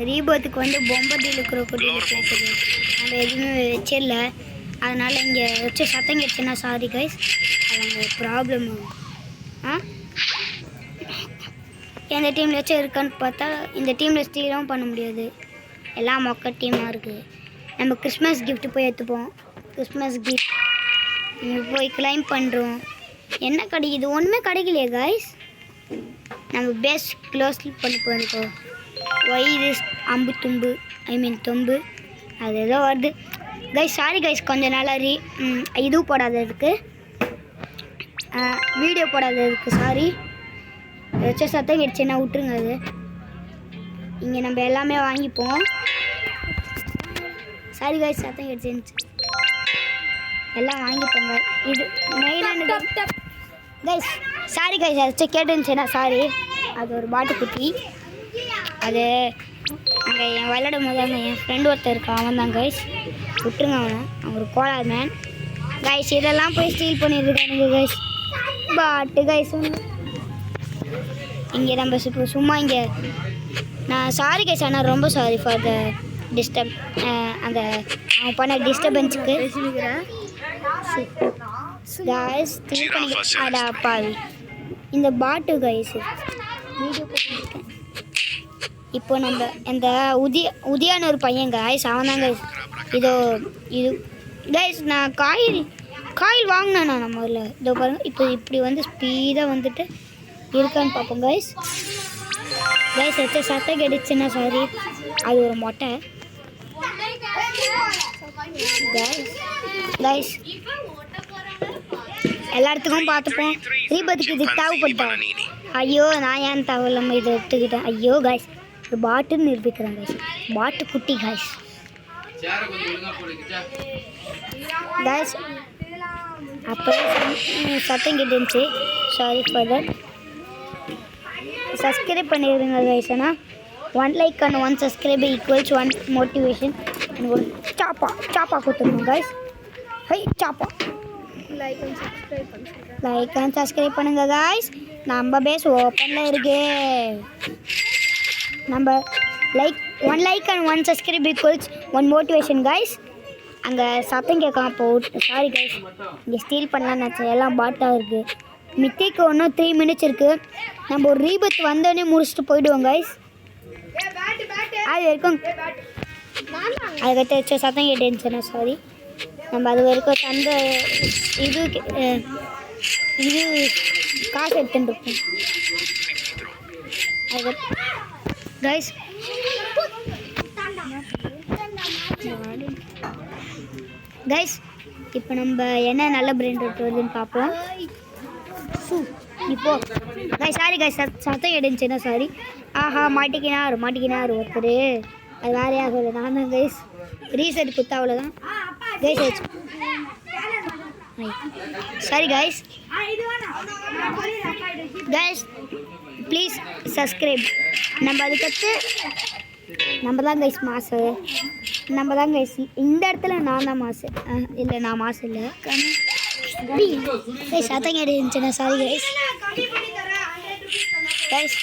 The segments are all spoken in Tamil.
ரீபத்துக்கு வந்து பொம்பட்டி இருக்கிற குட்டி கேட்குது. நம்ம எதுவுமே வச்சிடல, அதனால் இங்கே வச்சு சத்தம் கேட்டுச்சுன்னா சாரி கைஸ், அது அங்கே ப்ராப்ளம் ஆகும். எந்த டீமில் வச்சு இருக்கான்னு பார்த்தா இந்த டீமில் ஸ்டீலும் பண்ண முடியாது, எல்லாம் மொக்க டீமாக இருக்குது. நம்ம கிறிஸ்மஸ் கிஃப்ட்டு போய் எடுத்துப்போம். கிறிஸ்மஸ் கிஃப்ட் போய் கிளைம் பண்ணுறோம். என்ன கிடைக்குது? ஒன்றுமே கிடைக்கலையே கைஸ். நம்ம பேஸ் க்ளோஸ் பண்ணி போயிருக்கோம். வயிறு அம்பு தும்பு தொம்பு அது ஏதோ வருது கைஸ். சாரி கைஸ், கொஞ்சம் நாளாக இதுவும் போடாததுக்கு, வீடியோ போடாததுக்கு சாரி. ஏதாச்சும் சத்தம் கிடச்சுன்னா விட்டுருங்க. அது இங்கே நம்ம எல்லாமே வாங்கிப்போம். சாரி கைஸ், சத்தம் கிடச்சிருந்துச்சு, எல்லாம் வாங்கிப்போங்க. இது மெயினானது கைஸ். சாரி கைஸ், ஏதாச்சும் கேட்டுருந்துச்சுன்னா சாரி. அது ஒரு பாட்டுக்குட்டி. அது அங்கே என் விளையாடும் போது அங்கே என் ஃப்ரெண்டு ஒருத்தர் இருக்கான், அவன் தான் கைஸ். விட்டுருங்க அவனை, அவன் ஒரு கோலார் மேன் கைஸ். இதெல்லாம் போய் ஸ்டீல் பண்ணியிருக்கானுங்க கைஸ். பாட்டு கைஸ் இங்கே நம்ம சும்மா இங்கே நான் சாரி கைஸ், ஆனால் ரொம்ப சாரி ஃபார் த டிஸ்டர்ப். அந்த அவன் பண்ண டிஸ்டர்பன்ஸுக்கு கைஸ் ஸ்டீல் பண்ணி அடா பாவி. இந்த பாட்டு கைஸ் வீடியோ போட்டுருக்கேன். இப்போ நம்ம இந்த உதயான்னு ஒரு பையன் கைஸ், அவன் தான் கைஸ். இது கைஸ் நான் காயில் வாங்கினேன் நான் முதல்ல. இதோ பாருங்க, இப்போ இப்படி வந்து ஸ்பீடாக வந்துட்டு இருக்கான்னு பார்ப்போம் கைஸ். கைஸ் வச்ச சத்தம் கிடைச்சுன்னா சாரி, அது ஒரு மொட்டை கைஸ். எல்லாத்துக்கும் பார்த்துப்போம். ரீபத்துக்கு இது தேவைப்பட்டேன். ஐயோ நான் ஏன் தேவையில்லாமல் இதை எடுத்துக்கிட்டேன். ஐயோ கைஸ், ஒரு பாட்டுன்னு நிரூபிக்கிறேன் கைஸ். பாட்டு குட்டி கைஸ். கைஸ் அப்போ சத்தம் கிட்டுச்சு, சாரி ஃபார் தட். சப்ஸ்கிரைப் பண்ணிடுங்க கைஸ். ஆனால் 1 like and 1 subscribe equals 1 motivation. And ஒரு சாப்பா கொடுத்துருங்க கைஸ். ஹை சாப்பா லைக் அண்ட் சப்ஸ்கிரைப் பண்ணுங்க கைஸ். நம்ம பேஸ் ஓப்பனில் இருக்கு. நம்ம 1 like and 1 subscribe equals 1 motivation guys. அங்கே சத்தம் கேட்காம போட்டு சாரி கைஸ். இங்கே ஸ்டீல் பண்ணலான்னு நினச்சேன், எல்லாம் பாட்டாக இருக்குது. மித்திக்கு ஒன்றும் 3 மினிட்ஸ் இருக்குது. நம்ம ஒரு ரீபத் வந்தோடனே முடிச்சுட்டு போயிடுவோம் கைஸ். அது வரைக்கும் அதுக்கு வச்ச சத்தம் கேட்டுருந்துச்சுன்னா சாரி. நம்ம அது வரைக்கும் தந்த இது காசு எடுத்துட்டு இருப்போம் அது கைஸ். கைஸ் இப்போ நம்ம என்ன நல்ல பிராண்ட் வருதுன்னு பார்ப்போம். இப்போ கைஸ் சாரி கைஸ், சத்தம் எடுந்துச்சுன்னா சாரி. ஆஹா மாட்டிக்கினார் ஒருத்தர். அது வேறே ஆகலை, நான் தான் கைஸ். ரீசெட் குத்தா அவ்வளோதான் guys. Sorry guys. Guys please subscribe. நம்ம அதுக்கடுத்து நம்ம தான் கைஸ் மாசு. நம்ம தான் கைஸ் இந்த இடத்துல நான் தான் மாசு. இல்லை நான் மாசு இல்லை கைஸ். சத்தம் கேட்டுச்சுன்னா சாரி கைஸ். கைஸ்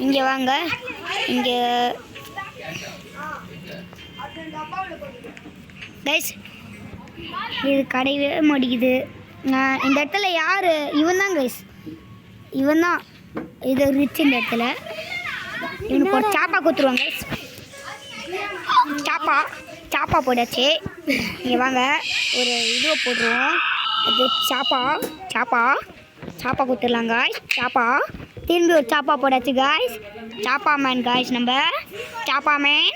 இங்கே வாங்க. இங்கே கைஸ் இது கிடையவே மாட்டேங்குது. இந்த இடத்துல யார்? இவன் தான் கைஸ், இவன் தான். இது ரிச். இந்த இடத்துல இவனுக்கு ஒரு சாப்பா கொடுத்துருவாங்க கைஸ். சாப்பா போட்டாச்சு. இங்கே வாங்க, ஒரு இதுவை போட்டுருவோம். அது சாப்பா கொடுத்துடலாம் காய்ஸ். திரும்பி ஒரு சாப்பா போட்டாச்சு காய்ஸ். சாப்பா மேன் காய்ஸ், நம்ம சாப்பா மேன்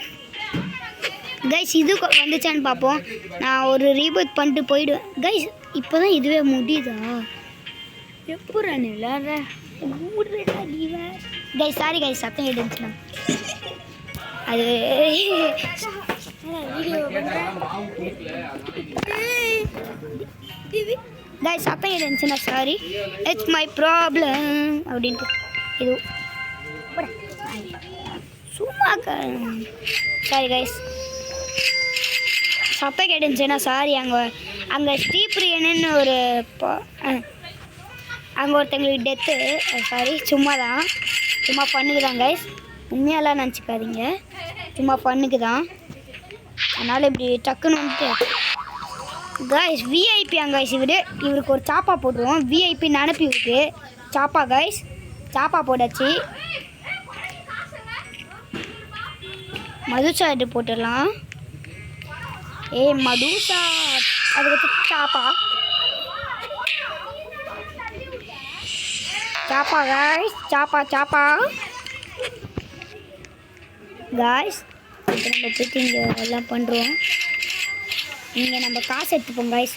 கைஸ். இது வந்துச்சான்னு பார்ப்போம். நான் ஒரு ரீபூட் பண்ணிட்டு போயிடுவேன் கைஸ். இப்போ தான் இதுவே முடியுதா? எப்போ விளாட்ற கைஸ். சாரி கைஸ், சத்தம் கேட்டுச்சுண்ணா அது கைஸ். சத்தம் கேட்டுச்சுன்னா சாரி, இட்ஸ் மை ப்ராப்ளம் அப்படின்ட்டு. இது சும்மா சாரி கைஸ். சத்தம் கேட்டுச்சுன்னா சாரி. அங்கே ஸ்ரீபிரியன்னு ஒரு அங்கே ஒருத்தங்களுக்கு டெத்து. சாரி, சும்மா பண்ணுதுதான் கைஸ். உண்மையாலாம் நினச்சிக்காதீங்க, சும்மா பண்ணுக்கு தான். அதனால் இப்படி டக்குன்னு வந்துட்டு கைஸ் விஐபி கைஸ் இவருக்கு ஒரு சாப்பா போட்டுருவோம். விஐபி நினப்பி இருக்கு சாப்பா கைஸ். சாப்பா போட்டாச்சு. மதுசா இது போட்டுடலாம். மதுசா அதுக்கு சாப்பா சாப்பா கைஸ். சாப்பா கைஸ். இப்போ நம்ம போய்ட்டு இங்கே எல்லாம் பண்ணுறோம். இங்கே நம்ம காசு எடுத்துப்போம் கைஸ்.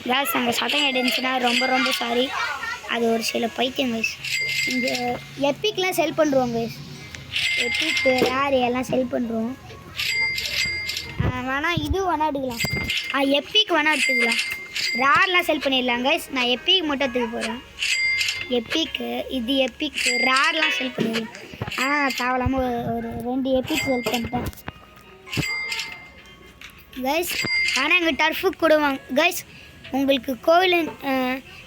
கேஸ் அங்கே சத்தம் எடுந்துச்சுன்னா ரொம்ப ரொம்ப சாரி. அது ஒரு சில பைத்தியம் கைஸ். இங்கே எப்பிக்லாம் செல் பண்ணுறோம் கைஸ். எப்பிக்கு ரேர் எல்லாம் செல் பண்ணுறோம். வேணால் இது வேணா எடுக்கலாம். எப்பிக் வேணா எடுத்துக்கலாம். ரேர்லாம் செல் பண்ணிடலாம் கைஸ். நான் எப்பிக் மட்டும் எடுத்துக்க போகிறேன். எப்பிக்கு இது எப்பிக்கு ரேர்லாம் செல் பண்ணிடலாம். தேவையில்லாமல் ஒரு 2 எப்பிக் செல் பண்ணிட்டேன் கைஸ். ஆனால் எங்கள் டர்ஃபுக்கு கொடுவாங்க கைஸ். உங்களுக்கு கோவில்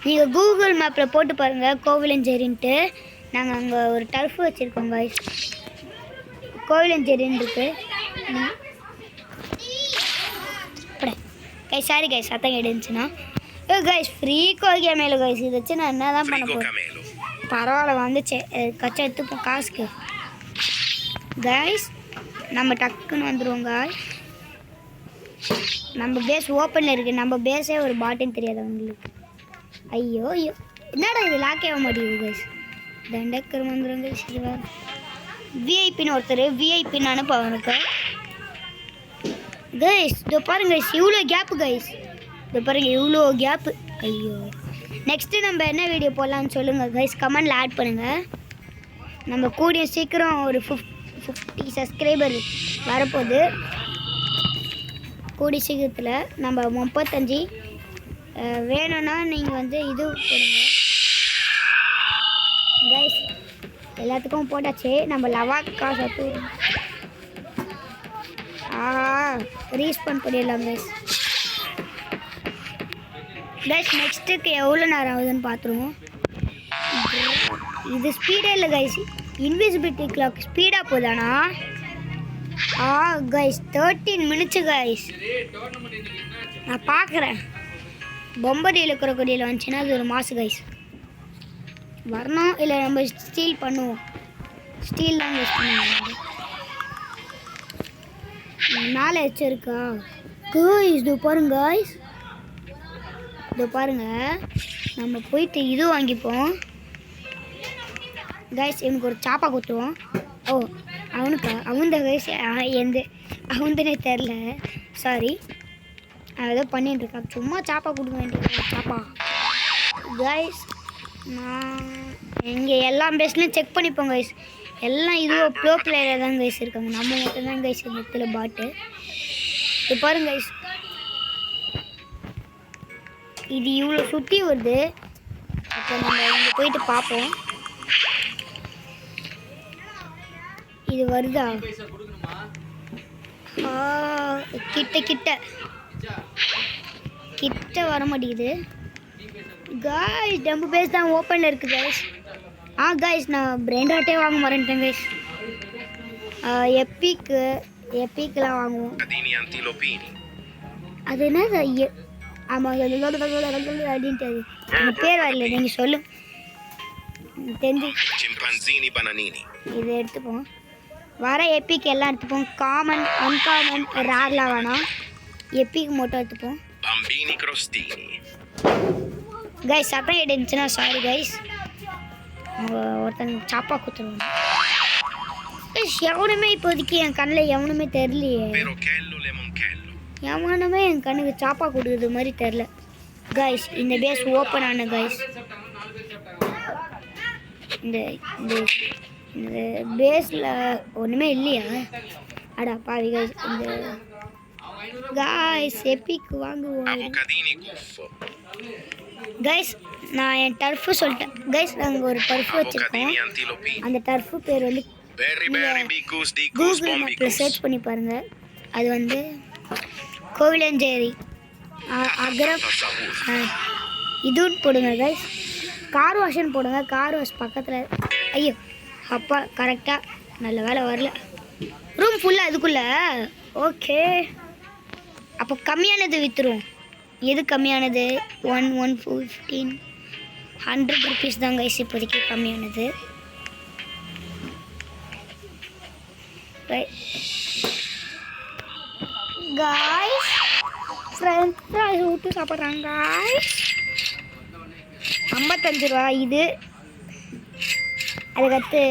நீங்கள் கூகுள் மேப்பில் போட்டு பாருங்கள் கோவிலஞ்சேரின்ட்டு. நாங்கள் அங்கே ஒரு டர்ஃப் வச்சுருக்கோம் கைஸ். கோவிலஞ்சேரின்னு இருக்குது கைஸ். சாரி கைஸ் சத்தம் கேட்டுச்சுன்னா. கைஸ் ஃப்ரீ கோகே மேலே கைஸ். இதை வச்சு நான் என்ன தான் பண்ண போகிறேன். பரவாயில்ல வந்துச்சு கச்சா எடுத்துப்போம் காசுக்கு கைஸ். நம்ம டக்குன்னு வந்துடுவோம் கைஸ். நம்ம பேஸ் ஓப்பனில் இருக்குது. நம்ம பேஸே ஒரு பாட்டுன்னு தெரியாது அவங்களுக்கு. ஐயோ என்னடா இது லாக்கே ஆக மாட்டேங்குது கைஸ். தண்டக்கர் வந்துடும் கைஸ். இது வேறு விஐபின்னு ஒருத்தர் விஐபின்னு அனுப்ப அவனுக்கு கைஸ். இதோ பாருங்க கைஸ் இவ்வளோ கேப்பு கைஸ். இதோ பாருங்க இவ்வளோ கேப்பு. ஐயோ நெக்ஸ்ட்டு நம்ம என்ன வீடியோ போடலான்னு சொல்லுங்கள் கைஸ். கமெண்டில் ஆட் பண்ணுங்கள். நம்ம கூடிய சீக்கிரம் ஒரு 50 சப்ஸ்கிரைபர் வரப்போகுது. கூடிய சீக்கிரத்தில் நம்ம 35 வேணும்னா நீங்கள் வந்து இது போடுங்க கைஸ். எல்லாத்துக்கும் போட்டாச்சு. நம்ம லவாக்கா சத்து ரீஸ்பான் பண்ணிடலாம் கைஸ். கைஸ் நெக்ஸ்ட்டுக்கு எவ்வளோ நேரம் ஆகுதுன்னு பார்த்துருவோம். இது ஸ்பீடே இல்லை கைஸ். இன்விசிபிலிட்டி கிளாக் ஸ்பீடாக போதானா? Guys 13 minutes guys. நான் பார்க்குறேன். பொம்படியில் இருக்கிற கொடியில் வந்துச்சுன்னா அது ஒரு மாதம் கைஸ் வரணும். இல்லை நம்ம ஸ்டீல் பண்ணுவோம். ஸ்டீல் தான் யூஸ் பண்ணுவோம். மேலே வச்சுருக்கா கைஸ். இதோ பாருங்க கைஸ். இதோ பாருங்க நம்ம போயிட்டு இது வாங்கிப்போம் கைஸ். எனக்கு ஒரு சாப்பா கொடுத்துருவோம். அவனுக்கா அவன்த கைஸ். அவன்தனே தெரில சாரி. ஏதோ பண்ணிட்டுருக்கான். சும்மா சாப்பா கொடுக்க வேண்டியது சாப்பா கைஸ். நான் இங்கே எல்லா பேஸ்லையும் செக் பண்ணிப்போம் கைஸ். எல்லாம் இதுவும் ப்ரோ பிளேயராக தான் கைஸ் இருக்காங்க. நம்ம மட்டும்தான் கைஸ் இந்த இடத்துல பாட்டு. இது பாருங்க கைஸ். இது இவ்வளோ சுற்றி வருது. அப்போ நம்ம இங்கே போயிட்டு பார்ப்போம். இது வருதா? கிட்ட கிட்ட கிட்ட வர மாட்டேங்குது கைஸ். டம்பு பேஸ் தான் ஓப்பனில் இருக்குது கைஸ். கைஸ் நான் பிராண்டாட்டே வாங்க மறந்துட்டேன் கைஸ். எப்பிக்கெலாம் வாங்குவோம். அது என்ன? ஆமாம் அப்படின்ட்டு அந்த பேர் வரல. நீங்கள் சொல்லு தெரிஞ்சு. இது எடுத்துப்போம். வர எப்பிக் எல்லாம் எடுத்துப்போம். காமன் அன்காமன் ரேர்லாம் வேணாம். எப்பிக் மட்டும் எடுத்துப்போம் கைஸ். சத்தம் எடுந்துச்சுன்னா சாரி கைஸ். ஒருத்தங்க சாப்பா கொடுத்துருவாங்க. எவனுமே இப்போதைக்கு என் கண்ணில் எவனுமே தெரியலையே. எவனுமே என் கண்ணுக்கு சாப்பா கொடுக்குறது மாதிரி தெரில கைஸ். இந்த பேஸ் ஓப்பன் ஆன கைஸ். இந்த இந்த பேஸில் ஒன்றுமே இல்லையா? அடா பாவி கைஸ். இந்த கைஸ் எப்பிக் வாங்குவோம் கைஸ். நான் என் டர்ஃபு சொல்லிட்டேன் கைஸ். நாங்கள் ஒரு டர்ஃபு வச்சுருக்கோம். அந்த டர்ஃபு பேர் வந்து கூகுள் மேப்பில் சர்ச் பண்ணி பாருங்கள். அது வந்து கோவிலஞ்சேரி அகரம் இதுன்னு போடுங்க கைஸ். கார் வாஷ்னு போடுங்க. கார் வாஷ் பக்கத்தில். ஐயோ அப்பா கரெக்டாக நல்ல வேலை வரல. ரூம் ஃபுல்லாக அதுக்குள்ளே. ஓகே அப்போ கம்மியானது விற்றுரும். எது கம்மியானது? 115 100 ருபீஸ் தான் கைஸ் இப்போதைக்கு கம்மியானது. காய்ஸ் ஃப்ரெண்ட்ஸ் ஃப்ரைஸ் ஊற்றி சாப்பிட்றாங்க காய்ஸ். 55 ரூபா இது. அதுக்கடுத்து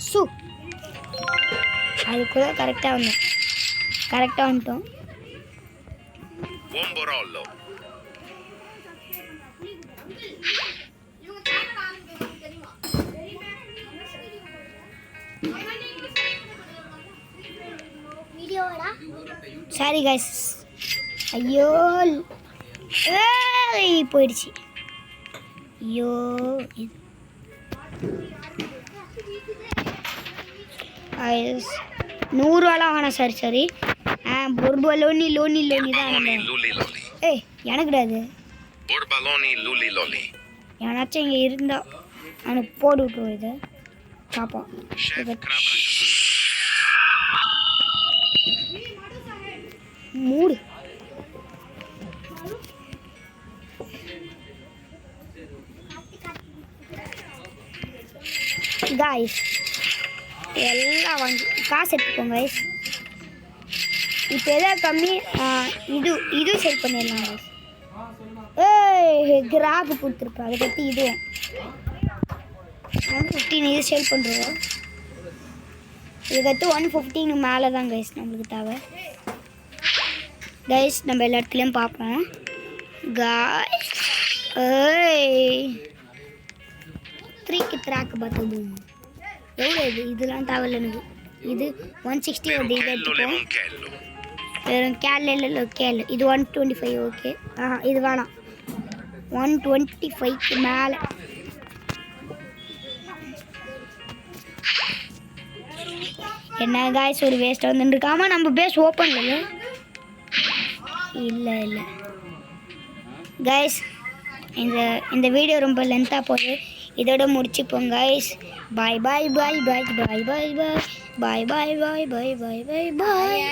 சூ அதுக்குள்ள கரெக்டாக வந்துட்டோம். Sorry guys. ஐயோ போயிடுச்சு. ஐயோ 100 ரூபாலாம் வேணாம். சரி பொர்பா லோனி தான் நம்ம. ஏய் எனக்கு கிடையாது. ஏன்னாச்சும் இங்கே இருந்தா அவனுக்கு போட்டு விட்ருவோம். இதை பார்ப்போம். மூடு காய்ஸ். எல்லாம் வாங்கி காசு எடுத்துக்கோங்க கைஸ். இப்போ எதாவது கம்மி இது செல் பண்ணிடலாம் கைஸ். கிராஃபு கொடுத்துருப்பேன். அதை பற்றி இதுவும் 115 இது சேல் பண்ணுறோம். இதுக்கடுத்து 115 மேலே தான் கைஸ் நம்மளுக்கு தேவை. கைஸ் நம்ம எல்லா இடத்துலையும் பார்ப்போம். காய்ஸ் 3க்கு ட்ராக்கு பார்த்தது எவ்வளோ இது? இதெல்லாம் தேவையில்ல எனக்கு. இது 160 வருது. இது எடுத்துப்போம். வெறும் கேல் இல்லை கேல். இது 125. ஓகே இது வேணாம். 125க்கு மேலே. என்ன காய்ஸ் ஒரு வேஸ்ட்டாக வந்துருக்காமல் நம்ம பேஸ் ஓப்பன் இல்லை கைஸ். இந்த வீடியோ ரொம்ப லென்த்தாக போகுது. இதோட முடிச்சுப்போம் கைஸ். பாய் பாய் பாய் பாய் பாய் பாய் பாய் பாய் பாய் பாய் பாய் பாய் பாய் பாய்.